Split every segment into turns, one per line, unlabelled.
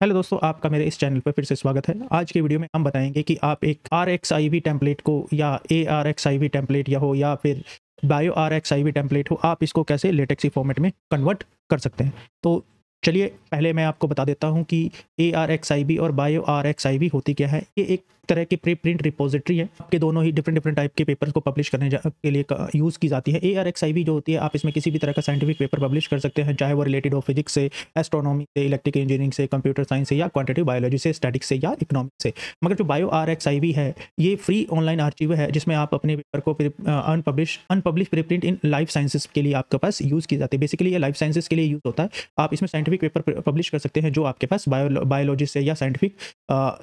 Hello दोस्तों, आपका मेरे इस चैनल पर फिर से स्वागत है। आज के वीडियो में हम बताएंगे कि आप एक RxIV टेम्पलेट को या ARxIV टेम्पलेट या फिर बायो RxIV टेम्पलेट हो, आप इसको कैसे लेटेक्सी फॉर्मेट में कन्वर्ट कर सकते हैं। तो चलिए पहले मैं आपको बता देता हूं कि ARxIV और बायो RxIV होती क्या है। ये एक तरह की प्री प्रिंट रिपोजिटरी है। आपके दोनों ही डिफरेंट टाइप के पेपर्स को पब्लिश करने के लिए यूज़ की जाती है। ARxIV जो होती है, आप इसमें किसी भी तरह का साइंटिफिक पेपर पब्लिश कर सकते हैं, चाहे वो रिलेटेड हो फिजिक्स से, एस्ट्रोनॉमी से, इलेक्ट्रिकल इंजीनियरिंग से, कंप्यूटर साइंस से, या क्वांटिटेटिव बायोलॉजी से, स्टैटिक्स से, या इकोनॉमिक्स से। मगर जो बायो RxIV है, ये फ्री ऑनलाइन आर्चिव है, जिसमें आप अपने पेपर को unpublish preprint in life sciences के लिए आपके पास यूज़ की जाती है। बेसिकली ये लाइफ साइंसेस के लिए यूज़ होता है। आप इसमें साइंटिफिक पेपर पब्लिश कर सकते हैं जो आपके पास बायोलॉजी से या साइंटिफिक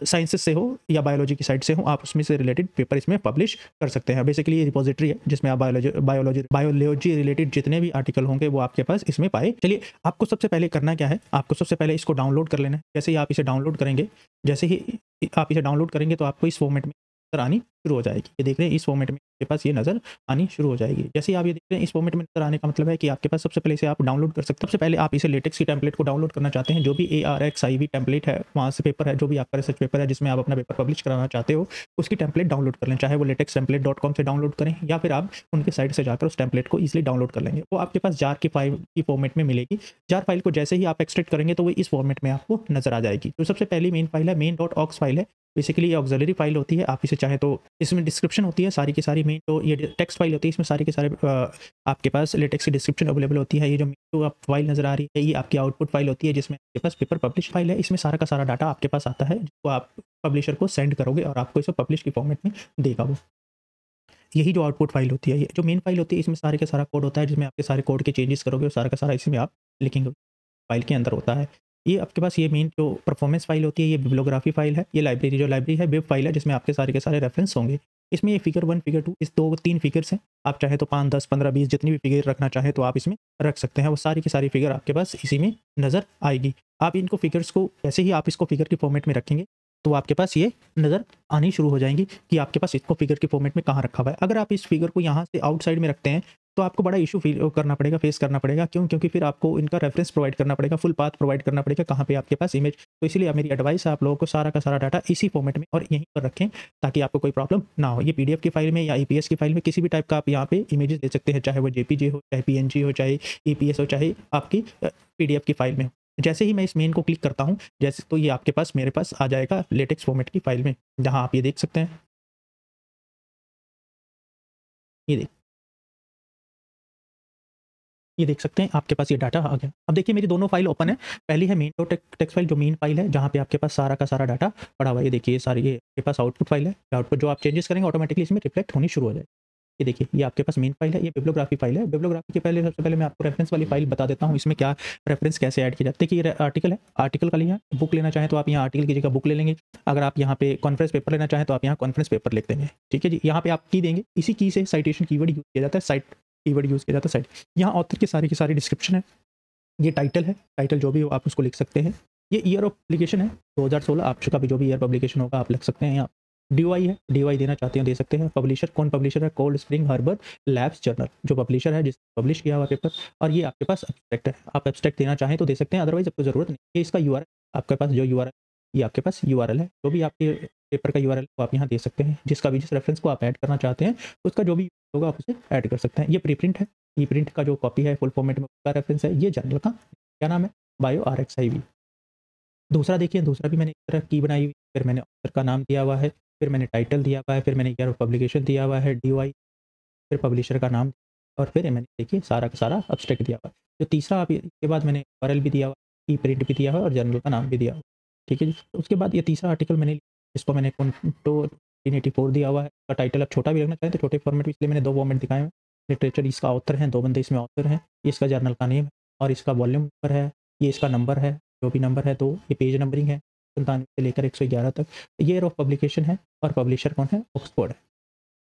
साइंसेस से हो या बायोलॉजी की साइड से हो, आप उसमें से रिलेटेड पेपर इसमें पब्लिश कर सकते हैं। बेसिकली ये रिपोजिटरी है जिसमें आप बायोलॉजी रिलेटेड जितने भी आर्टिकल होंगे वो आपके पास इसमें पाए। चलिए, आपको सबसे पहले करना क्या है, आपको सबसे पहले इसको डाउनलोड कर लेना है। जैसे ही आप इसे डाउनलोड करेंगे, जैसे ही आप इसे डाउनलोड करेंगे तो आपको इस फॉर्मेट में नजर आनी शुरू हो जाएगी। ये देख रहे हैं, इस फॉर्मेट में आपके पास ये नजर आनी शुरू हो जाएगी। जैसे ही आप ये देख रहे हैं, इस फॉर्मेट में नजर आने का मतलब है कि आपके पास सबसे पहले इसे आप डाउनलोड कर सकते हैं। सबसे पहले आप इसे लेटेक्स की टेम्पलेट को डाउनलोड करना चाहते हैं, जो भी ARxIV टेम्पलेट है, वहाँ से पेपर है, जो भी आपका रिसर्च पेपर है जिसमें आप अपना पेपर पब्लिश कराना चाहते हो, उसकी टेम्पलेट डाउनलोड कर लें। चाहे वो latextemplate.com से डाउनलोड करें या फिर आप उनके साइट से जाकर उस टेम्पलेट को ईजिली डाउनलोड कर लेंगे। वो आपके पास जार की फाइल की फॉर्मेट में मिलेगी। जार फाइल को जैसे ही आप एक्सट्रैक्ट करेंगे तो वो इस फॉर्मेट में आपको नजर आ जाएगी। तो सबसे पहली मेन फाइल है, main.aux फाइल है। बेसिकली ये ऑक्सिलरी फाइल होती है। आप इसे चाहे तो, इसमें डिस्क्रिप्शन होती है सारी की सारी। मेन तो ये टेक्स्ट फाइल होती है, इसमें सारे के सारे आपके पास लेटेक्स की डिस्क्रिप्शन अवेलेबल होती है। ये जो आप फाइल नजर आ रही है, ये आपकी आउटपुट फाइल होती है, जिसमें आपके पास पेपर पब्लिश फाइल है। इसमें सारा का सारा डाटा आपके पास आता है, जिसको आप पब्लिशर को सेंड करोगे और आपको इसे पब्लिश की फॉर्मेट में देगा वो। यही जो आउटपुट फाइल होती है, ये जो मेन फाइल होती है, इसमें सारे का सारा कोड होता है, जिसमें आपके सारे कोड के चेंजेस करोगे और सारा का सारा इसमें आप लिखेंगे, फाइल के अंदर होता है। ये आपके पास ये मेन जो परफॉर्मेंस फाइल होती है, ये बिब्लियोग्राफी फाइल है। ये लाइब्रेरी है, बिब फाइल है, जिसमें आपके सारे के सारे रेफरेंस होंगे। इसमें ये फिगर 1, फिगर 2, इस 2-3 फिगर्स हैं। आप चाहे तो 5, 10, 15, 20 जितनी भी फिगर रखना चाहे तो आप इसमें रख सकते हैं। वो सारी की सारी फिगर आपके पास इसी में नज़र आएगी। आप इनको फिगर्स को, जैसे ही आप इसको फिगर के फॉर्मेट में रखेंगे तो आपके पास ये नज़र आनी शुरू हो जाएंगी कि आपके पास इसको फिगर के फॉर्मेट में कहाँ रखा हुआ है। अगर आप इस फिगर को यहाँ से आउटसाइड में रखते हैं तो आपको बड़ा इशू फेस करना पड़ेगा। क्यों? क्योंकि फिर आपको इनका रेफरेंस प्रोवाइड करना पड़ेगा, फुल पाथ प्रोवाइड करना पड़ेगा कहाँ पे आपके पास इमेज। तो इसीलिए अब मेरी एडवाइस है, आप लोगों को सारा का सारा डाटा इसी फॉर्मेट में और यहीं पर रखें, ताकि आपको कोई प्रॉब्लम ना हो। ये PDF की फाइल में या EPS की फाइल में, किसी भी टाइप का आप यहाँ पे इमेजेस दे सकते हैं, चाहे वो JPG हो, चाहे PNG हो, चाहे EPS हो, चाहे आपकी PDF की फाइल में हो। जैसे ही मैं इस मेन को क्लिक करता हूँ, जैसे तो ये आपके पास, मेरे पास आ जाएगा लेटेक्स फॉर्मेट की फाइल में, जहाँ आप ये देख सकते हैं। ये ये देख सकते हैं, आपके पास ये डाटा आ गया। अब देखिए, मेरी दोनों फाइल ओपन है। पहली है मेन टेक्स्ट फाइल, जो मेन फाइल है, जहाँ पे आपके पास सारा का सारा डाटा पड़ा हुआ है। ये देखिए, सारी ये आपके पास आउटपुट फाइल है। आउटपुट जो आप चेंजेस करेंगे ऑटोमेटिकली इसमें रिफ्लेक्ट होनी शुरू हो जाएगी। ये देखिए, ये आपके पास मेन फाइल है। ये बिब्लियोग्राफी फाइल है। बिब्लियोग्राफी के पहले, सबसे पहले मैं आपको रेफरेंस वाली फाइल बता देता हूँ, इसमें क्या रेफरेंस कैसे ऐड किया जाता है। देखिए, ये आर्टिकल है। आर्टिकल का लिया, बुक लेना चाहें तो आप यहाँ आर्टिकल की जगह बुक ले लेंगे। अगर आप यहाँ पे कॉन्फ्रेंस पेपर लेना चाहें तो आप यहाँ कॉन्फ्रेंस पेपर लिख देंगे। ठीक है जी। यहाँ पे आप की देंगे, इसी की से साइटेशन कीवर्ड यूज किया जाता है, साइट कीवर्ड यूज किया जाता है, साइट। यहाँ ऑथर की सारी डिस्क्रिप्शन है। ये टाइटल है, टाइटल जो भी हो आप उसको लिख सकते हैं। ये ईयर ऑफ पब्लिकेशन है 2016, आपका भी जो भी ईयर पब्लिकेशन होगा आप लिख सकते हैं यहाँ। DOI है, DOI देना चाहते हैं दे सकते हैं। पब्लिशर, कौन पब्लिशर है? Cold Spring Harbor labs journal, जो पब्लिशर है, जिसने पब्लिश किया हुआ पेपर। और ये आपके पास एब्स्ट्रैक्ट है, आप एब्स्ट्रैक्ट देना चाहें तो दे सकते हैं, अदरवाइज आपको ज़रूरत नहीं। ये इसका URL, आपके पास जो URL, ये आपके पास URL है, जो भी आपके पेपर का URL वो आप यहाँ दे सकते हैं। जिसका भी, जिस रेफरेंस को आप ऐड करना चाहते हैं, उसका जो भी होगा आप उसे ऐड कर सकते हैं। ये प्रीप्रिंट है, ई प्रिंट का जो कॉपी है फुल फॉर्मेट में, उसका रेफरेंस है। ये जर्नल का क्या नाम है? Bio RxIV। दूसरा देखिए, दूसरा भी मैंने इस तरह की बनाई हुई, फिर मैंने ऑथर का नाम दिया हुआ है, फिर मैंने टाइटल दिया हुआ है, फिर मैंने ईयर ऑफ पब्लिकेशन दिया हुआ है, DOI, फिर पब्लिशर का नाम, और फिर मैंने देखिए सारा का सारा एब्स्ट्रैक्ट दिया हुआ है। जो तीसरा, आप इसके बाद मैंने URL भी दिया हुआ है, ई प्रिंट भी दिया हुआ है, और जर्नल का नाम भी दिया हुआ है। ठीक है जी। तो उसके बाद ये तीसरा आर्टिकल मैंने, इसको मैंने Conto 1884 दिया हुआ है। इसका टाइटल आप छोटा भी रखना चाहें तो छोटे फॉर्मेट में, इसलिए मैंने 2 फॉर्मेट दिखाए हैं। लिटरेचर, इसका ऑथर हैं, 2 बंदे इसमें ऑथर हैं। ये इसका जर्नल का नेम है, और इसका वॉल्यूम नंबर है, ये इसका नंबर है, जो भी नंबर है। तो ये पेज नंबरिंग है 97 से लेकर 111 तक। ईयर ऑफ पब्लिकेशन है, और पब्लिशर कौन है? ऑक्सफोर्ड है।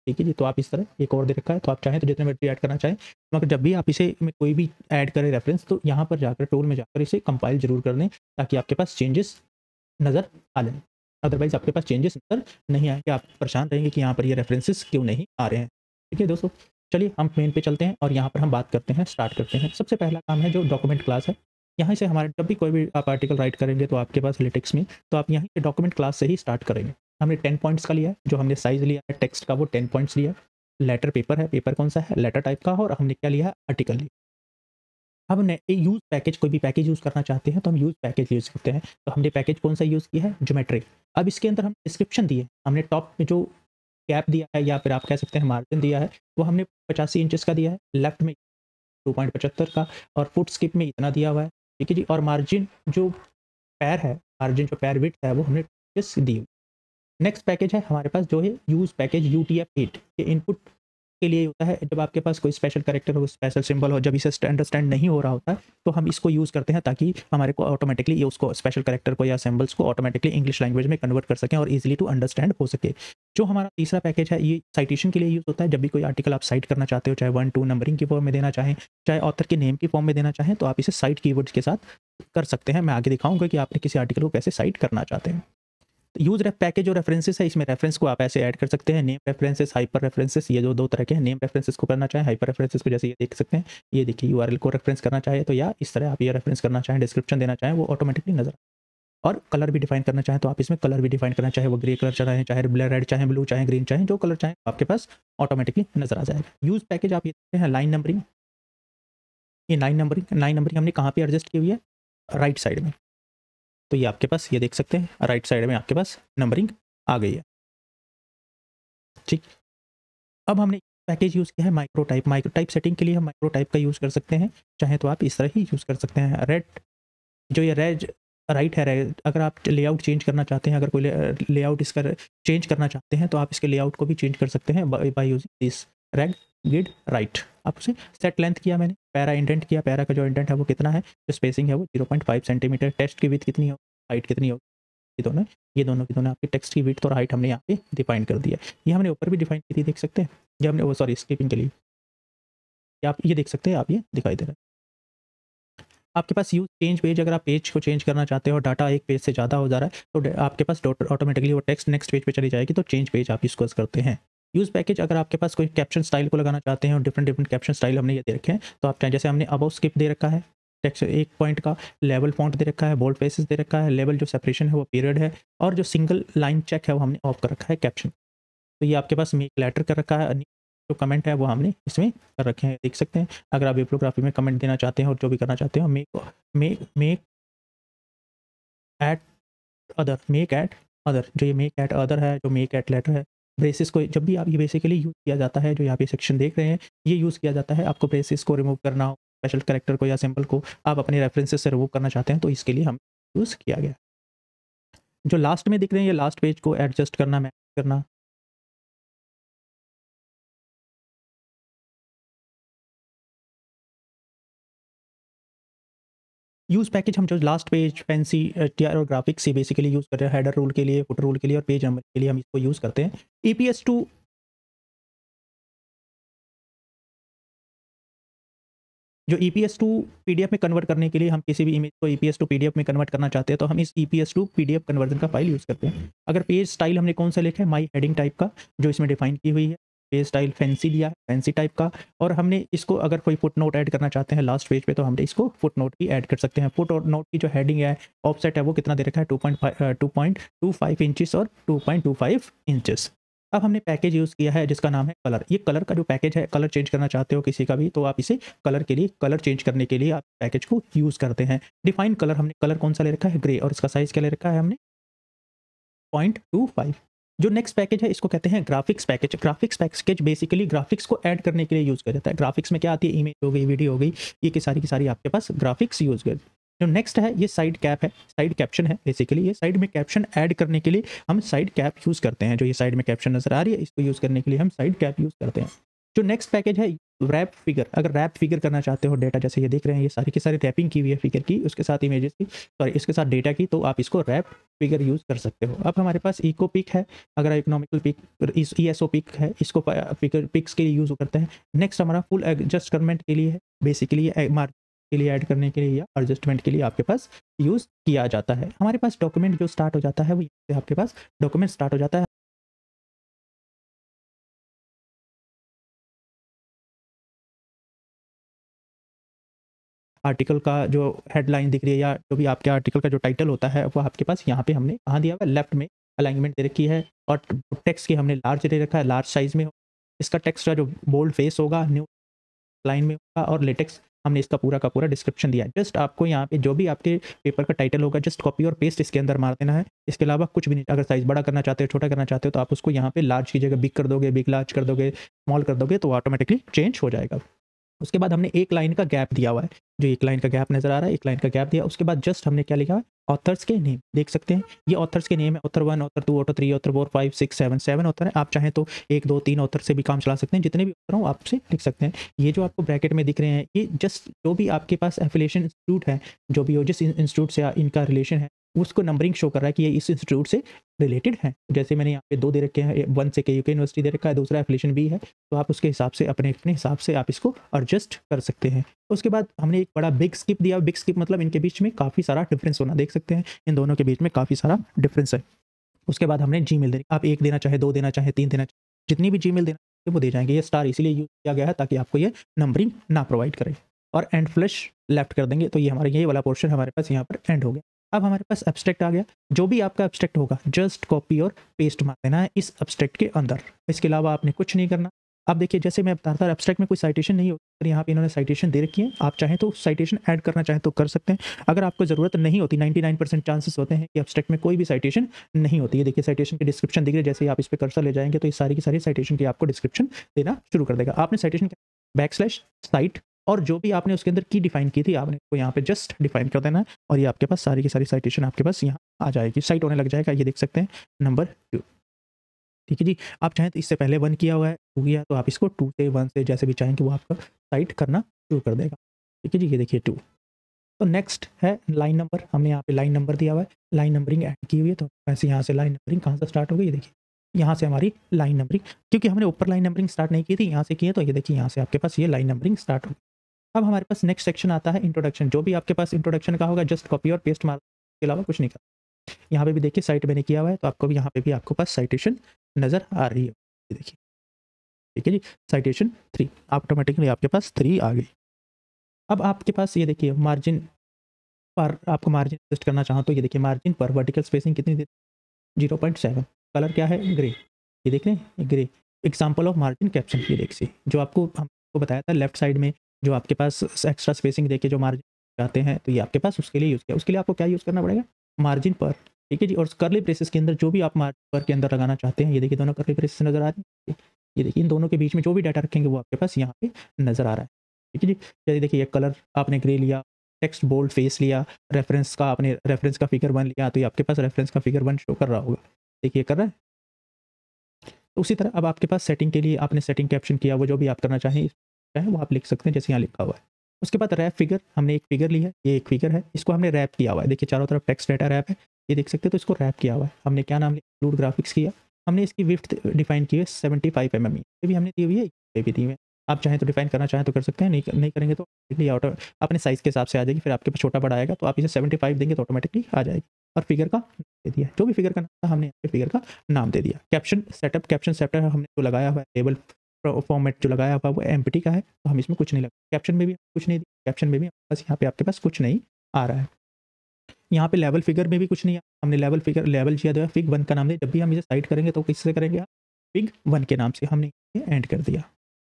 ठीक है जी। तो आप इस तरह एक और दे रखा है, तो आप चाहें तो जितने मर्जी ऐड करना चाहें, मगर जब भी आप इसे में कोई भी ऐड करें रेफरेंस, तो यहाँ पर जाकर टूल में जाकर इसे कंपाइल जरूर कर दें, ताकि आपके पास चेंजेस नज़र आ जाएँ। अदरवाइज़ आपके पास चेंजेस नज़र नहीं आएँगे, आप परेशान रहेंगे कि यहाँ पर ये रेफरेंसेस क्यों नहीं आ रहे हैं। ठीक है दोस्तों, चलिए हम मेन पे चलते हैं और यहाँ पर हम बात करते हैं, स्टार्ट करते हैं। सबसे पहला काम है जो डॉक्यूमेंट क्लास है। यहाँ से हमारे जब भी कोई भी आप आर्टिकल राइट करेंगे तो आपके पास लेटेक्स में, तो आप यहाँ से डॉक्यूमेंट क्लास से ही स्टार्ट करेंगे। हमने 10 पॉइंट्स का लिया है, जो हमने साइज़ लिया है टेक्स्ट का वो 10 पॉइंट्स लिया है। लेटर पेपर है, पेपर कौन सा है? लेटर टाइप का, और हमने क्या लिया है? आर्टिकल लिया। अब हमने यूज़ पैकेज, कोई भी पैकेज यूज़ करना चाहते हैं तो हम यूज़ पैकेज यूज़ करते हैं। तो हमने पैकेज कौन सा यूज़ किया है? ज्योमेट्री। अब इसके अंदर हम डिस्क्रिप्शन दिए, हमने टॉप में जो गैप दिया है या फिर आप कह सकते हैं मार्जिन दिया है, वो हमने 85 इंचेस का दिया है, लेफ्ट में 2.75 का, और फुट स्किप में इतना दिया हुआ है, ठीक है जी। और मार्जिन जो पैर है, मार्जिन जो पैर विड्थ है वो हमने इंचेस दी हुई। नेक्स्ट पैकेज है हमारे पास जो है यूज़ पैकेज UTF-8। ये इनपुट के लिए होता है, जब आपके पास कोई स्पेशल कैरेक्टर हो, स्पेशल सिंबल हो, जब इसे अंडरस्टैंड नहीं हो रहा होता है, तो हम इसको यूज़ करते हैं ताकि हमारे को ऑटोमेटिकली ये उसको स्पेशल कैरेक्टर को या सिंबल्स को ऑटोमेटिकली इंग्लिश लैंग्वेज में कन्वर्ट कर सकें और ईज़िली टू अंडरस्टैंड हो सके। जो हमारा तीसरा पैकेज है ये साइटेशन के लिए यूज़ होता है। जब भी कोई आर्टिकल आप साइट करना चाहते हो, चाहे 1, 2 नंबरिंग की फॉर्म में देना चाहें, चाहे ऑथर के नेम की फॉर्म में देना चाहें, तो आप इसे साइट कीवर्ड्स के साथ कर सकते हैं। मैं आगे दिखाऊँगा कि आपने किसी आर्टिकल को कैसे साइट करना चाहते हैं। यूज रेफ पैकेज जो रेफरेंसेस है, इसमें रेफरेंस को आप ऐसे ऐड कर सकते हैं, नेम रेफरेंसेस, हाइपर रेफरेंसेस, ये जो दो तरह के हैं। नेम रेफरेंसेस को करना चाहें, हाइपर रेफरेंसेस को जैसे ये देख सकते हैं, ये देखिए यूआरएल को रेफरेंस करना चाहे तो, या इस तरह आप ये रेफरेंस करना चाहें, डिस्क्रिप्शन देना चाहें, वो ऑटोमेटिकली नजर। और कलर भी डिफाइन करना चाहें तो आप इसमें कलर भी डिफाइन करना चाहे, वो ग्रे कलर चाहें, चाहे रेड चाहे, ब्लू चाहे, ग्रीन चाहे, जो कलर चाहें आपके पास ऑटोमेटिकली नजर आ जाएगा। यूज पैकेज आप ये देखते हैं लाइन नंबरिंग। ये लाइन नंबरिंग हमने कहाँ पे एडजस्ट की हुई है? राइट साइड में। तो ये आपके पास ये देख सकते हैं राइट साइड में आपके पास नंबरिंग आ गई है, ठीक। अब हमने पैकेज यूज़ किया है माइक्रो टाइप सेटिंग के लिए हम माइक्रो टाइप का यूज़ कर सकते हैं, चाहे तो आप इस तरह ही यूज़ कर सकते हैं। रेड जो ये रेज राइट है, रेड अगर आप लेआउट चेंज करना चाहते हैं, अगर कोई लेआउट इसका चेंज करना चाहते हैं तो आप इसके लेआउट को भी चेंज कर सकते हैं बाय यूजिंग दिस रेग गिड राइट। आप उसे सेट लेंथ किया मैंने, पैरा इंडेंट किया, पैरा का जो इंडेंट है वो कितना है, जो स्पेसिंग है वो 0.5 सेंटीमीटर, टेक्स्ट की विड्थ कितनी हो, हाइट कितनी हो, ये दोनों की टेक्स्ट की विड्थ और हाइट हमने यहाँ पे डिफाइन कर दिया है। ये हमने ऊपर भी डिफाइन की थी, देख सकते हैं। ये हमने वो सॉरी स्किपिंग के लिए आप ये देख सकते हैं, आप ये दिखाई दे रहा है आपके पास यूज चेंज पेज। अगर आप पेज को चेंज करना चाहते हो, डाटा एक पेज से ज़्यादा हो जा रहा है, तो आपके पास ऑटोमेटिकली वो टेक्स्ट नेक्स्ट पेज पे चली जाएगी, तो चेंज पेज आप इसको करते हैं। यूज़ पैकेज अगर आपके पास कोई कैप्शन स्टाइल को लगाना चाहते हैं, और डिफरेंट डिफरेंट कैप्शन स्टाइल हमने ये दे रखे हैं, तो आप चाहें, जैसे हमने अबाउट स्किप दे रखा है, टेक्स्ट 1 पॉइंट का, लेवल फॉन्ट दे रखा है, बोल्ड फेसेस दे रखा है, लेवल जो सेपरेशन है वो पीरियड है, और जो सिंगल लाइन चेक है वो हमने ऑफ कर रखा है कैप्शन। तो ये आपके पास मेक लेटर कर रखा है, जो कमेंट है वो हमने इसमें कर रखे हैं, देख सकते हैं। अगर आप बिब्लियोग्राफी में कमेंट देना चाहते हैं और जो भी करना चाहते हो, make at make at other, जो ये मेक एट अदर है, जो मेक एट लेटर है, ब्रेसेस को जब भी आप ये बेसिकली यूज़ किया जाता है, जो यहाँ पे सेक्शन देख रहे हैं, ये यूज़ किया जाता है आपको ब्रेसेस को रिमूव करना हो, स्पेशल कैरेक्टर को या सिंबल को आप अपने रेफरेंसेस से रिमूव करना चाहते हैं, तो इसके लिए हम यूज़ किया गया। जो लास्ट में दिख रहे हैं, ये लास्ट पेज को एडजस्ट करना, मैच करना। यूज़ पैकेज हम जो लास्ट पेज, फैंसी टीआर और ग्राफिक्स, ये बेसिकली यूज़ कर रहे हैं हेडर रूल के लिए, फुटर रूल के लिए और पेज नंबर के लिए हम इसको यूज़ करते हैं। EPS2 जो EPS2 पीडीएफ में कन्वर्ट करने के लिए, हम किसी भी इमेज को EPS2 पीडीएफ में कन्वर्ट करना चाहते हैं, तो हम इस EPS2 पीडीएफ कन्वर्जन का फाइल यूज़ करते हैं। अगर पेज स्टाइल हमने कौन सा लिखा है, माई हेडिंग टाइप का, जो इसमें डिफाइन की हुई है। पेज स्टाइल फैंसी दिया है, फैंसी टाइप का, और हमने इसको अगर कोई फुट नोट ऐड करना चाहते हैं लास्ट पेज पे, तो हम इसको फुट नोट भी ऐड कर सकते हैं। फुट और नोट की जो हेडिंग है, ऑफसेट है, वो कितना दे रखा है, 2.25 इंचेस और 2.25 इंचेस। अब हमने पैकेज यूज़ किया है जिसका नाम है कलर। ये कलर का जो पैकेज है, कलर चेंज करना चाहते हो किसी का भी, तो आप इसे कलर के लिए, कलर चेंज करने के लिए आप पैकेज को यूज़ करते हैं। डिफाइन कलर, हमने कलर कौन सा ले रखा है, ग्रे, और इसका साइज़ क्या ले रखा है हमने, 0.25। जो नेक्स्ट पैकेज है इसको कहते हैं graphics package. Graphics package basically graphics को ऐड करने के लिए यूज़ किया जाता है। ग्राफिक्स में क्या आती है, इमेज हो गई, वीडियो हो गई, ये की सारी आपके पास ग्राफिक्स यूज़ कर। जो नेक्स्ट है ये साइड कैप है, साइड कैप्शन है। बेसिकली ये साइड में कैप्शन ऐड करने के लिए हम साइड कैप यूज़ करते हैं। जो ये साइड में कैप्शन नज़र आ रही है, इसको यूज़ करने के लिए हम साइड कैप यूज़ करते हैं। जो नेक्स्ट पैकेज है रैप फिगर। अगर रैप फिगर करना चाहते हो डेटा, जैसे ये देख रहे हैं, ये सारी की सारी रैपिंग की हुई है फिगर की, उसके साथ इमेजेस की, सॉरी इसके साथ डेटा की, तो आप इसको रैप फिगर यूज़ कर सकते हो। अब हमारे पास इको पिक है, अगर इकोनॉमिकल पिक, ESO पिक है, इसको फिगर पिक्स के लिए यूज़ करते हैं। नेक्स्ट हमारा फुल एडजस्टमेंट के लिए है, बेसिकली मार्क के लिए ऐड करने के लिए या एडजस्टमेंट के लिए आपके पास यूज़ किया जाता है। हमारे पास डॉक्यूमेंट जो स्टार्ट हो जाता है, वो आपके पास डॉक्यूमेंट स्टार्ट हो जाता है। आर्टिकल का जो हेडलाइन दिख रही है या जो भी आपके आर्टिकल का जो टाइटल होता है वो आपके पास यहाँ पे हमने कहाँ दिया हुआ है, लेफ्ट में अलाइनमेंट दे रखी है और टेक्स्ट की हमने लार्ज दे रखा है, लार्ज साइज़ में। इसका टेक्स्ट का जो बोल्ड फेस होगा न्यू लाइन में होगा और लेटेक्स हमने इसका पूरा का पूरा डिस्क्रिप्शन दिया है। जस्ट आपको यहाँ पे जो भी आपके पेपर का टाइटल होगा जस्ट कॉपी और पेस्ट इसके अंदर मार देना है। इसके अलावा कुछ भी नहीं। अगर साइज़ बड़ा करना चाहते हो, छोटा करना चाहते हो तो आप उसको यहाँ पे लार्ज की जगह बिग कर दोगे, बिग लार्ज कर दोगे, स्मॉल कर दोगे तो ऑटोमेटिकली चेंज हो जाएगा। उसके बाद हमने एक लाइन का गैप दिया हुआ है, जो एक लाइन का गैप नज़र आ रहा है, एक लाइन का गैप दिया। उसके बाद जस्ट हमने क्या लिखा है, ऑथर्स के नेम देख सकते हैं। ये ऑथर्स के नेम है, author 1, author 2, author 3, author 4, 5, 6, 7, 7 author है। आप चाहें तो 1, 2, 3 ऑथर से भी काम चला सकते हैं, जितने भी ऑथर हो आपसे लिख सकते हैं। ये जो आपको ब्रैकेट में दिख रहे हैं ये जस्ट जो भी आपके पास एफिलिएशन इंस्टीट्यूट है, जो भी हो जिस इंस्टीट्यूट से इनका रिलेशन है उसको नंबरिंग शो कर रहा है कि ये इस इंस्टीट्यूट से रिलेटेड है। जैसे मैंने यहाँ पे 2 दे रखे हैं, 1 से KUK यूनिवर्सिटी दे रखा है, दूसरा एफिलिएशन B है, तो आप उसके हिसाब से अपने हिसाब से आप इसको एडजस्ट कर सकते हैं। उसके बाद हमने एक बड़ा बिग स्किप दिया। बिग स्किप मतलब इनके बीच में काफ़ी सारा डिफरेंस होना, देख सकते हैं इन दोनों के बीच में काफ़ी सारा डिफरेंस है। उसके बाद हमने जीमेल देनी, आप 1 देना चाहे, 2 देना चाहे, 3 देना चाहे, जितनी भी जीमेल देना चाहे वो दे जाएंगे। ये स्टार इसीलिए यूज किया गया है ताकि आपको ये नंबरिंग ना प्रोवाइड करे। और एंड फ्लश लेफ्ट कर देंगे तो ये हमारा ये वाला पोर्शन हमारे पास यहाँ पर एंड हो गया। अब हमारे पास एब्स्ट्रैक्ट आ गया। जो भी आपका एब्स्ट्रैक्ट होगा जस्ट कॉपी और पेस्ट मार देना है इस एब्स्ट्रैक्ट के अंदर। इसके अलावा आपने कुछ नहीं करना। अब देखिए जैसे मैं बता रहा था एब्स्ट्रैक्ट में कोई साइटेशन नहीं होती, पर यहाँ पे इन्होंने साइटेशन दे रखी है। आप चाहें तो साइटेशन ऐड करना चाहें तो कर सकते हैं। अगर आपको ज़रूरत नहीं होती, 99% चांसेस होते हैं कि एब्स्ट्रैक्ट में कोई भी साइटेशन नहीं होती है। देखिए साइटेशन की डिस्क्रिप्शन दिख रही है, जैसे ही आप इस पर कर्सर ले जाएंगे तो ये सारी की सारी साइटेशन की आपको डिस्क्रिप्शन देना शुरू कर देगा। आपने साइटेशन बैकस्लैश साइट और जो भी आपने उसके अंदर की डिफाइन की थी आपने को यहाँ पे जस्ट डिफाइन कर देना है और ये आपके पास सारी की सारी साइटेशन आपके पास यहाँ आ जाएगी, साइट होने लग जाएगा। ये देख सकते हैं नंबर 2। ठीक है जी। आप चाहें तो इससे पहले 1 किया हुआ है, 2 किया, तो आप इसको 2 से 1 से जैसे भी चाहेंगे वो आपका साइट करना शुरू कर देगा। ठीक है जी। ये देखिए 2। तो नेक्स्ट है लाइन नंबर। हमने यहाँ पे लाइन नंबर दिया हुआ है, लाइन नंबरिंग ऐड की हुई है। तो वैसे यहाँ से लाइन नंबरिंग कहाँ से स्टार्ट हो गई, ये देखिए यहाँ से हमारी लाइन नंबरिंग, क्योंकि हमने ऊपर लाइन नंबरिंग स्टार्ट नहीं की थी, यहाँ से की है तो ये देखिए यहाँ से आपके पास ये लाइन नंबरिंग स्टार्ट हो गई। अब हमारे पास नेक्स्ट सेक्शन आता है इंट्रोडक्शन। जो भी आपके पास इंट्रोडक्शन का होगा जस्ट कॉपी और पेस्ट मार, के अलावा कुछ नहीं करना। यहाँ पे भी देखिए साइट मैंने किया हुआ है तो आपको भी यहाँ पे भी आपके पास साइटेशन नज़र आ रही है। ये देखिए ठीक है जी। साइटेशन 3 ऑटोमेटिकली आपके पास 3 आ गई। अब आपके पास ये देखिए मार्जिन पर आपको मार्जिन एडजस्ट करना चाहो तो ये देखिए मार्जिन पर वर्टिकल स्पेसिंग कितनी दे, 0.7। कलर क्या है, ग्रे। ये देख रहे हैं grey. Example of margin caption, ये देखिए जो आपको हमको बताया था लेफ्ट साइड में जो आपके पास एक्स्ट्रा स्पेसिंग देके जो मार्जिन चाहते हैं तो ये आपके पास उसके लिए यूज़ किया। उसके लिए आपको क्या यूज़ करना पड़ेगा, मार्जिन पर। ठीक है जी। और कर्ली ब्रेसेस के अंदर जो भी आप मार्जिन पर के अंदर लगाना चाहते हैं, ये देखिए दोनों कर्ली ब्रेसेस नज़र आ रही है। ये देखिए इन दोनों के बीच में जो भी डाटा रखेंगे वो आपके पास यहाँ पे नज़र आ रहा है। ठीक है जी। चलिए देखिए ये कलर आपने ग्रे लिया, टेक्स्ट बोल्ड फेस लिया, रेफरेंस का आपने रेफरेंस का फिगर 1 लिया तो ये आपके पास रेफरेंस का फिगर 1 शो कर रहा होगा। देखिए कर रहा है। तो उसी तरह अब आपके पास सेटिंग के लिए आपने सेटिंग कैप्शन किया, वो जो भी आप करना चाहें चाहे वो आप लिख सकते हैं जैसे यहाँ लिखा हुआ है। उसके बाद रैप फिगर, हमने एक फिगर ली है, ये एक फिगर है, इसको हमने रैप किया हुआ है। देखिए चारों तरफ टेक्स्ट डाटा रैप है, ये देख सकते हैं। तो इसको रैप किया हुआ है। हमने क्या नाम लिया, इंक्लूड ग्राफिक्स किया। हमने इसकी विड्थ डिफाइन की है 75 mm, ये भी हमने दी हुई है, ये भी दी हुई है। आप चाहें तो डिफाइन करना चाहें तो कर सकते हैं, नहीं करेंगे तो ऑटो अपने साइज़ के हिसाब से आ जाएगी। फिर आपके पास छोटा बड़ा आएगा तो आप इसे 75 देंगे तो ऑटोमेटिकली आ जाएगी। और फिगर का दे दिया, जो भी फिगर का नाम था हमने यहाँ पे फिगर का नाम दे दिया। कैप्शन सेटअप हमने जो लगाया हुआ है टेबल फॉर्मेट जो लगाया हुआ है वो एम्प्टी का है तो हम इसमें कुछ नहीं लगा। कैप्शन में भी कुछ नहीं दिया, कैप्शन में भी बस यहाँ पे आपके पास कुछ नहीं आ रहा है। यहाँ पे लेवल फिगर में भी कुछ नहीं है, हमने लेवल दिया दिया फिग 1 का नाम दिया। जब भी हम इसे साइड करेंगे तो किससे करेंगे, फिग 1 के नाम से हमने ये एंड कर दिया।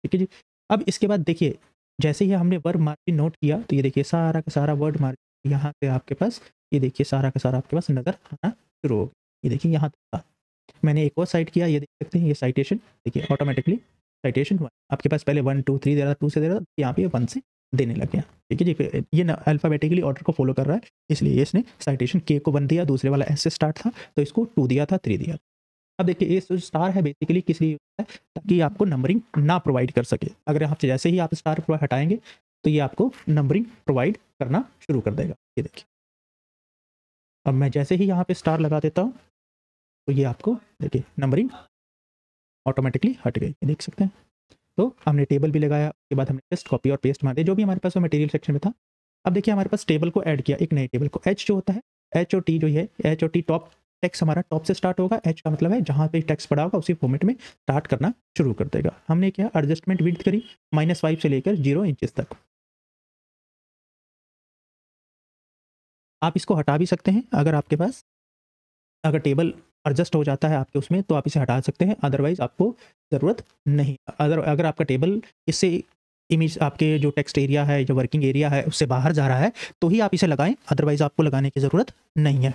ठीक है जी। अब इसके बाद देखिए जैसे ही हमने वर्ड मार्जिन नोट किया तो ये देखिए सारा का सारा वर्ड मार्जिन यहाँ से आपके पास ये देखिए सारा का सारा आपके पास नज़र आना शुरू हो गया। ये देखिए यहाँ तक मैंने एक और साइट किया, ये देख सकते हैं ये साइटेशन देखिए ऑटोमेटिकली साइटेशन 1 आपके पास पहले 1 2 3 दे रहा था, 2 से दे रहा था, यहाँ पे 1 से देने लग गया। ठीक है जी। फिर ये ना अल्फ़ाबेटिकली ऑर्डर को फॉलो कर रहा है, इसलिए इसने साइटेशन के को 1 दिया, दूसरे वाला एस से स्टार्ट था तो इसको 2 दिया था, 3 दिया। अब देखिए ये जो स्टार है बेसिकली किस लिए होता है, ताकि आपको नंबरिंग ना प्रोवाइड कर सके। अगर आप जैसे ही आप स्टार हटाएंगे तो ये आपको नंबरिंग प्रोवाइड करना शुरू कर देगा। ये देखिए अब मैं जैसे ही यहाँ पे स्टार लगा देता हूँ तो ये आपको देखिए नंबरिंग ऑटोमेटिकली हट गई, ये देख सकते हैं। तो हमने टेबल भी लगाया, उसके बाद हमने जस्ट कॉपी और पेस्ट मार दिया जो भी हमारे पास वो मटेरियल सेक्शन में था। अब देखिए हमारे पास टेबल को ऐड किया, एक नए टेबल को। एच जो होता है, एच और टी जो है, एच और टी टॉप टेक्स्ट हमारा टॉप से स्टार्ट होगा। एच का मतलब है जहाँ पे टेक्स्ट पड़ा होगा उसी फॉर्मेट में स्टार्ट करना शुरू कर देगा। हमने क्या एडजस्टमेंट विड्थ करी -5 से लेकर 0 इंचेस तक। आप इसको हटा भी सकते हैं, अगर आपके पास अगर टेबल एडजस्ट हो जाता है आपके उसमें तो आप इसे हटा सकते हैं, अदरवाइज़ आपको ज़रूरत नहीं। अगर आपका टेबल इससे इमेज आपके जो टेक्स्ट एरिया है, जो वर्किंग एरिया है उससे बाहर जा रहा है तो ही आप इसे लगाएँ, अदरवाइज़ आपको लगाने की ज़रूरत नहीं है।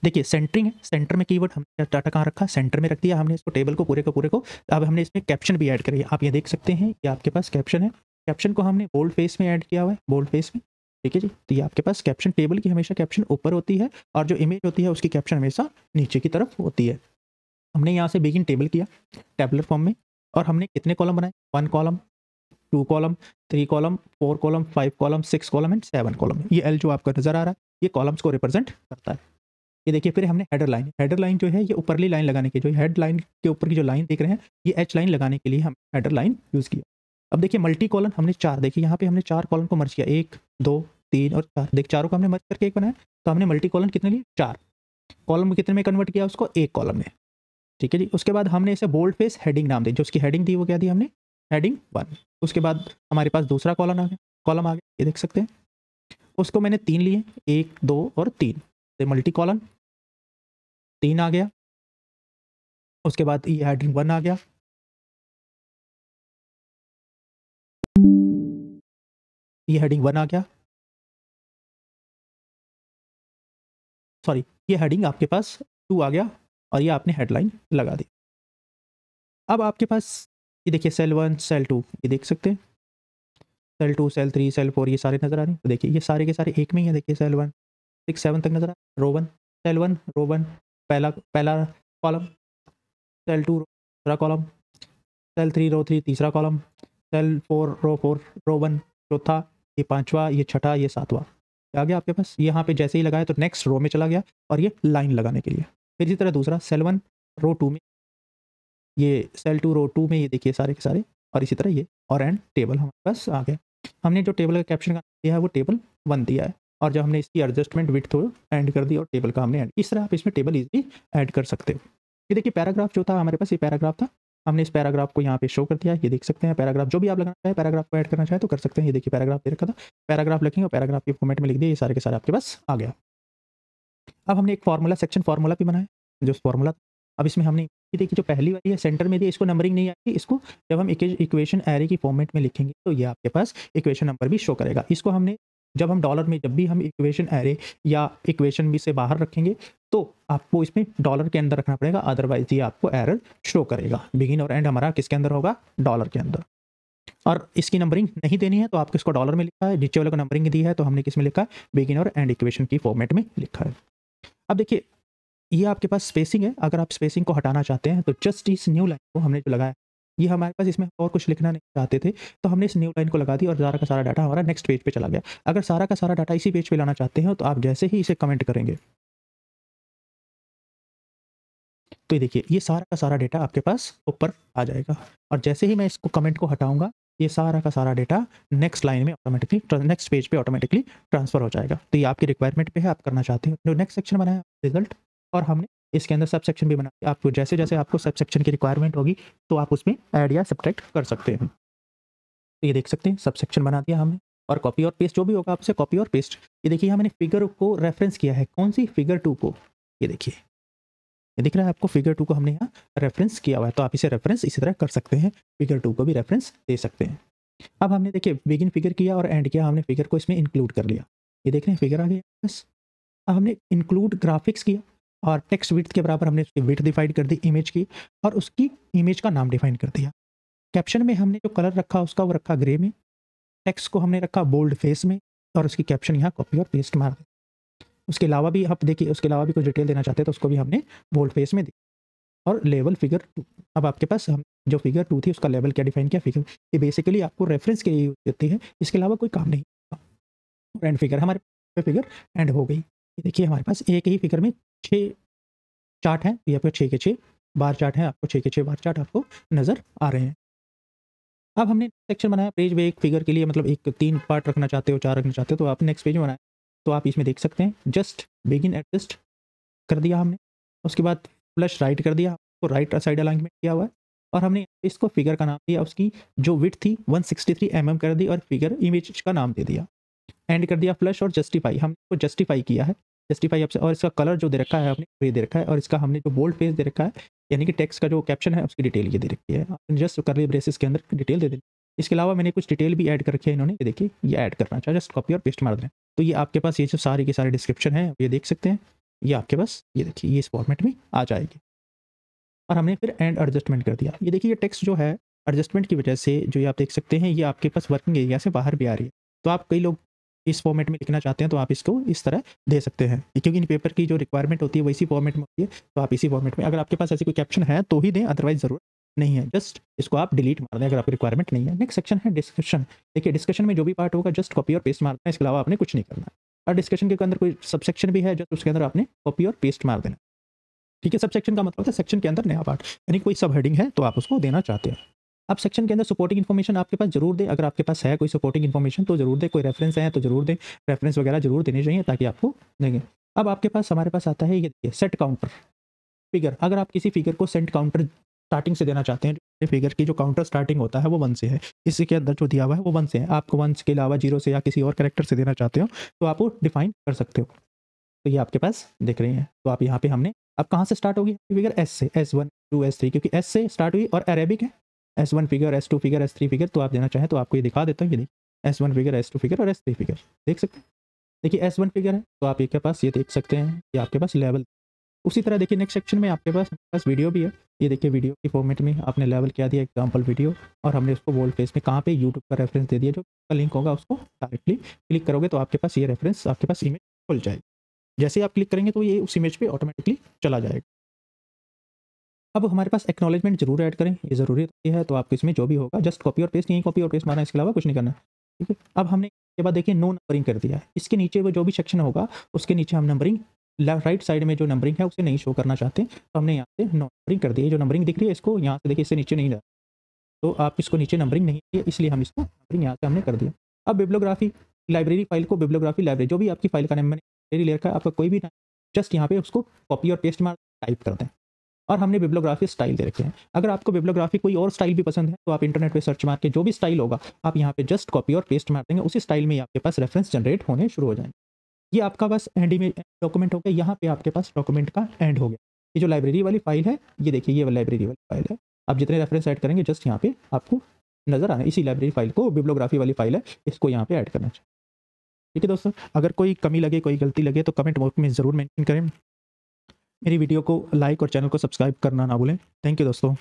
देखिए सेंटरिंग है, सेंटर में कीवर्ड हमने डाटा कहाँ रखा, सेंटर में रख दिया हमने इसको, टेबल को पूरे का पूरे को। अब हमने इसमें कैप्शन भी ऐड करी है, आप ये देख सकते हैं कि आपके पास कैप्शन है। कैप्शन को हमने बोल्ड फेस में ऐड किया हुआ है, बोल्ड फेस में, ठीक है जी। तो ये आपके पास कैप्शन, टेबल की हमेशा कैप्शन ऊपर होती है और जो इमेज होती है उसकी कैप्शन हमेशा नीचे की तरफ होती है। हमने यहाँ से बिगिन टेबल किया टैबुलर फॉर्म में, और हमने कितने कॉलम बनाए, 1 column, 2 column, 3 column, 4 column, 5 column, 6 column and 7 column. ये एल जो आपको नज़र आ रहा है ये कॉलम्स को रिप्रेजेंट करता है। ये देखिए फिर हमने हेडर लाइन जो है ये ऊपरली लाइन लगाने की, जो हेड लाइन के ऊपर की जो लाइन देख रहे हैं ये एच लाइन लगाने के लिए हम हेडर लाइन यूज़ किया। अब देखिए मल्टी कॉलम हमने 4, देखिए यहाँ पे हमने 4 कॉलम को मर्ज किया, 1, 2, 3 और 4, देख चारों को हमने मर्ज करके एक बनाया। तो हमने मल्टी कॉलम कितने लिए, 4 कॉलम कितने में कन्वर्ट किया उसको, 1 कॉलम में, ठीक है जी। उसके बाद हमने इसे बोल्ड फेस हेडिंग नाम दी, जो उसकी हेडिंग दी वो क्या दी हमने, हेडिंग 1। उसके बाद हमारे पास दूसरा कॉलम आ गया, ये देख सकते हैं। उसको मैंने 3 लिए, 1, 2 और 3, मल्टी कॉलम 3 आ गया। उसके बाद ये हेडिंग 1 आ गया, ये हेडिंग 1 आ गया, सॉरी ये हेडिंग आपके पास 2 आ गया और ये आपने हेडलाइन लगा दी। अब आपके पास ये देखिए सेल 1, सेल 2 ये देख सकते हैं, सेल 2, सेल 3, सेल 4 ये सारे नज़र आ रहे हैं। तो देखिए ये सारे के सारे एक में ही है, देखिए सेल 1 6 7 तक नज़र आ रहा है, रो 1, सेल 1 रो 1 पहला पहला कॉलम, सेल 2 दूसरा कॉलम, सेल 3 रो 3 तीसरा कॉलम, सेल 4 रो 4 रो 1 चौथा, ये पाँचवा, ये छठा, ये सातवां आ गया आपके पास। यहाँ पे जैसे ही लगाया तो नेक्स्ट रो में चला गया और ये लाइन लगाने के लिए। फिर इसी तरह दूसरा सेल 1 रो 2 में, ये सेल 2 रो 2 में ये देखिए सारे के सारे, और इसी तरह ये और एंड टेबल हमारे पास आ गया। हमने जो टेबल का कैप्शन का दिया है वो टेबल 1 दिया है, और जब हमने इसकी एडजस्टमेंट विड्थ को एंड कर दी और टेबल का हमने ऐड, इस तरह आप इसमें टेबल इजीली ऐड कर सकते हो। ये देखिए पैराग्राफ जो था हमारे पास, ये पैराग्राफ था, हमने इस पैराग्राफ को यहाँ पे शो कर दिया है। ये देख सकते हैं पैराग्राफ जो भी आप लगाना चाहें, पैराग्राफ को ऐड करना चाहें तो कर सकते हैं। ये देखिए पैराग्राफ दे रखा था, पैराग्राफ लिखेंगे और पैराग्राफ के फॉर्मेट में लिख दिया, ये सारे के सारे आपके पास आ गया। अब हमने एक फार्मूला सेक्शन फार्मूला भी बनाया, जो फार्मूला, अब इसमें हमने ये देखिए जो पहली वाली है सेंटर में दी, इसको नंबरिंग नहीं आएगी, इसको जब हम इक्वेशन एरे की फॉर्मेट में लिखेंगे तो ये आपके पास इक्वेशन नंबर भी शो करेगा। इसको हमने जब हम डॉलर में, जब भी हम इक्वेशन एरे या इक्वेशन भी से बाहर रखेंगे तो आपको इसमें डॉलर के अंदर रखना पड़ेगा, अदरवाइज ये आपको एरर शो करेगा। बिगिन और एंड हमारा किसके अंदर होगा, डॉलर के अंदर। और इसकी नंबरिंग नहीं देनी है तो आपको इसको डॉलर में लिखा है, नीचे वाले को नंबरिंग दी है तो हमने किस में लिखा है, बिगिन और एंड इक्वेशन की फॉर्मेट में लिखा है। अब देखिए ये आपके पास स्पेसिंग है, अगर आप स्पेसिंग को हटाना चाहते हैं तो जस्ट इस न्यू लाइन को हमने जो लगाया, ये हमारे पास इसमें और कुछ लिखना नहीं चाहते थे तो हमने इस न्यू लाइन को लगा दी और सारा का सारा डाटा हमारा नेक्स्ट पेज पे चला गया। अगर सारा का सारा डाटा इसी पेज पे लाना चाहते हैं तो आप जैसे ही इसे कमेंट करेंगे तो ये देखिए ये सारा का सारा डेटा आपके पास ऊपर आ जाएगा, और जैसे ही मैं इसको कमेंट को हटाऊंगा ये सारा का सारा डेटा नेक्स्ट लाइन में ऑटोमेटिकली, नेक्स्ट पेज पे ऑटोमेटिकली ट्रांसफर हो जाएगा। तो ये आपकी रिक्वायरमेंट पे है, आप करना चाहते हैं। जो नेक्स्ट सेक्शन बनाया रिजल्ट, और हमने इसके अंदर सब सेक्शन भी बनाया, आपको जैसे जैसे आपको सब सेक्शन की रिक्वायरमेंट होगी तो आप उसमें ऐड या सब्ट्रैक्ट कर सकते हैं। तो ये देख सकते हैं सब सेक्शन बना दिया हमने, और कॉपी और पेस्ट जो भी होगा आपसे कॉपी और पेस्ट। ये देखिए हमने फिगर को रेफरेंस किया है, कौन सी, फिगर 2 को, ये देखिए ये दिख रहा है आपको, फिगर 2 को हमने यहाँ रेफरेंस किया हुआ है, तो आप इसे रेफरेंस इसी तरह कर सकते हैं, फिगर 2 को भी रेफरेंस दे सकते हैं। अब हमने देखिए बिगिन फिगर किया और एंड किया, हमने फिगर को इसमें इंक्लूड कर लिया, ये देख रहे हैं फिगर आ गया बस। अब हमने इंक्लूड ग्राफिक्स किया और टेक्स्ट विड्थ के बराबर हमने उसकी विड्थ डिफाइन कर दी इमेज की, और उसकी इमेज का नाम डिफाइन कर दिया। कैप्शन में हमने जो कलर रखा उसका वो रखा ग्रे में, टेक्स्ट को हमने रखा बोल्ड फेस में, और उसकी कैप्शन यहाँ कॉपी और पेस्ट मार दी। उसके अलावा भी आप देखिए, उसके अलावा भी कुछ डिटेल देना चाहते हैं तो उसको भी हमने बोल्ड फेस में दी। और लेवल फिगर 2, अब आपके पास हम जो फिगर 2 थी उसका लेवल क्या डिफाइन किया, फिगर, ये बेसिकली आपको रेफरेंस के लिए यूज होती है, इसके अलावा कोई काम नहीं। एंड फिगर, हमारे फिगर एंड हो गई। ये देखिए हमारे पास एक ही फिगर में 6 चार्ट हैं, ये आपको 6 के 6 बार चार्ट हैं, आपको 6 के 6 बार चार्ट आपको नज़र आ रहे हैं। अब हमने सेक्शन बनाया पेज में, एक फिगर के लिए मतलब एक 3 पार्ट रखना चाहते हो, 4 रखना चाहते हो तो आप नेक्स्ट पेज में बनाए, तो आप इसमें देख सकते हैं जस्ट बिगिन एडजस्ट कर दिया हमने, उसके बाद फ्लश राइट कर दिया, तो राइट साइड अलाइनमेंट किया हुआ है, और हमने इसको फिगर का नाम दिया, उसकी जो विड्थ थी 163 mm कर दी और फिगर इमेज का नाम दे दिया। एंड कर दिया फ्लश और जस्टिफाई, हमने इसको जस्टिफाई किया है, जस्टिफाई आपसे, और इसका कलर जो दे रखा है आपने ग्रे दे रखा है, और इसका हमने जो बोल्ड पेज दे रखा है यानी कि टेक्स्ट का जो कैप्शन है उसकी डिटेल ये दे रखी है, आपने जस्ट करली ब्रेसेस के अंदर डिटेल दे देनी। इसके अलावा मैंने कुछ डिटेल भी ऐड कर रखी है इन्होंने, ये देखिए ये ऐड करना चाहे जस्ट कॉपी और पेस्ट मार दें। तो ये आपके पास ये जो सारे के सारे डिस्क्रिप्शन है ये देख सकते हैं, ये आपके पास ये देखिए ये इस फॉर्मेट में आ जाएगी। और हमने फिर एंड एडजस्टमेंट कर दिया, ये देखिए ये टेक्स्ट जो है एडजस्टमेंट की वजह से जो ये आप देख सकते हैं ये आपके पास वर्किंग एरिया से बाहर भी आ रही है। तो आप कई लोग इस फॉर्मेट में लिखना चाहते हैं तो आप इसको इस तरह दे सकते हैं, क्योंकि इन पेपर की जो रिक्वायरमेंट होती है वैसी फॉर्मेट में होती है, तो आप इसी फॉर्मेट में, अगर आपके पास ऐसी कोई कैप्शन है तो ही दें, अदरवाइज जरूरत नहीं है, जस्ट इसको आप डिलीट मार दें अगर आपकी रिक्वायरमेंट नहीं है। नेक्स्ट सेक्शन है डिस्कशन। देखिए डिस्कशन में जो भी पार्ट होगा जस्ट कॉपी और पेस्ट मारना है, इसके अलावा आपने कुछ नहीं करना है। और डिस्कशन के अंदर कोई सबसेक्शन भी है जस्ट उसके अंदर आपने कॉपी और पेस्ट मार देना। ठीक है, सब सेक्शन का मतलब है सेक्शन के अंदर नया पार्ट, यानी कोई सब हेडिंग है तो आप उसको देना चाहते हैं। अब सेक्शन के अंदर सपोर्टिंग इन्फॉर्मेशन आपके पास जरूर दें, अगर आपके पास है कोई सपोर्टिंग इन्फॉर्मेशन तो जरूर दें, कोई रेफरेंस है तो जरूर दें, रेफरेंस वगैरह जरूर देने चाहिए ताकि आपको देंगे। अब आपके पास हमारे पास आता है ये देखिए सेट काउंटर फिगर, अगर आप किसी फिगर को सेट काउंटर स्टार्टिंग से देना चाहते हैं, फिगर की जो काउंटर स्टार्टिंग होता है वो 1 से है, इसी के अंदर जो दिया हुआ है वो 1 से है, आपको 1 के अलावा 0 से या किसी और कैरेक्टर से देना चाहते हो तो आप वो डिफाइन कर सकते हो। तो ये आपके पास दिख रही हैं, तो आप यहाँ पे हमने अब कहाँ से स्टार्ट होगी फिगर, एस से, S1 2 S3, क्योंकि एस से स्टार्ट हुई और अरेबिक है, S1 figure S2 figure S3 figure, तो आप देना चाहें तो आपको ये दिखा देता हूँ, ये देखिए S1 फिगर S2 फिगर और S3 फिगर देख सकते हैं। देखिए S1 फिगर है तो आप के पास ये देख सकते हैं कि आपके पास लेवल। उसी तरह देखिए नेक्स्ट सेक्शन में आपके पास वीडियो भी है, ये देखिए वीडियो की फॉर्मेट में आपने लेवल क्या दिया, एग्जांपल वीडियो, और हमने उसको बोल्ड पेज में कहाँ पे यूट्यूब का रेफरेंस दे दिया, जो लिंक होगा उसको डायरेक्टली क्लिक करोगे तो आपके पास ये रेफरेंस आपके पास इमेज खुल जाएगी। जैसे ही आप क्लिक करेंगे तो ये उस इमेज पे ऑटोमेटिकली चला जाएगा। अब हमारे पास एक्नॉलेजमेंट जरूर ऐड करें, ये ज़रूरी होती है, तो आपको इसमें जो भी होगा जस्ट कॉपी और पेस्ट, यहीं कॉपी और पेस्ट मारना है, इसके अलावा कुछ नहीं करना। ठीक है, अब हमने इसके बाद देखिए नो नंबरिंग कर दिया है, इसके नीचे वो जो भी सेक्शन होगा उसके नीचे हम नंबरिंग राइट साइड में जो नंबरिंग है उसे नहीं शो करना चाहते, तो हमने यहाँ से नो नंबरिंग कर दी है। जो नंबरिंग दिख रही है इसको यहाँ से देखिए इससे नीचे नहीं जा, तो आप इसको नीचे नंबरिंग नहीं है इसलिए हम इसको नंबरिंग यहाँ से हमने कर दिया। अब बिब्लियोग्राफी लाइब्रेरी फाइल को बिब्लियोग्राफी लाइब्रेरी जो भी आपकी फाइल का नाम मैंने लाइब्रेरी ले रखा है, आपका कोई भी जस्ट यहाँ पे उसको कॉपी और पेस्ट मार टाइप कर दें, और हमने बिब्लियोग्राफी स्टाइल दे रखे हैं। अगर आपको बिब्लियोग्राफी कोई और स्टाइल भी पसंद है तो आप इंटरनेट पे सर्च मार के जो भी स्टाइल होगा आप यहाँ पे जस्ट कॉपी और पेस्ट मार देंगे, उसी स्टाइल में आपके पास रेफरेंस जनरेट होने शुरू हो जाएंगे। ये आपका बस एंड में डॉक्यूमेंट हो गया, यहाँ पे आपके पास डॉक्यूमेंट का एंड हो गया। ये जो लाइब्रेरी वाली फाइल है ये देखिए ये लाइब्रेरी वाली फाइल है, आप जितने रेफरेंस ऐड करेंगे जस्ट यहाँ पे आपको नजर आना, इसी लाइब्रेरी फाइल को बिब्लियोग्राफी वाली फाइल है इसको यहाँ पे ऐड करना चाहिए। ठीक है दोस्तों, अगर कोई कमी लगे कोई गलती लगे तो कमेंट बॉक्स में ज़रूर मेंशन करें। मेरी वीडियो को लाइक और चैनल को सब्सक्राइब करना ना भूलें। थैंक यू दोस्तों।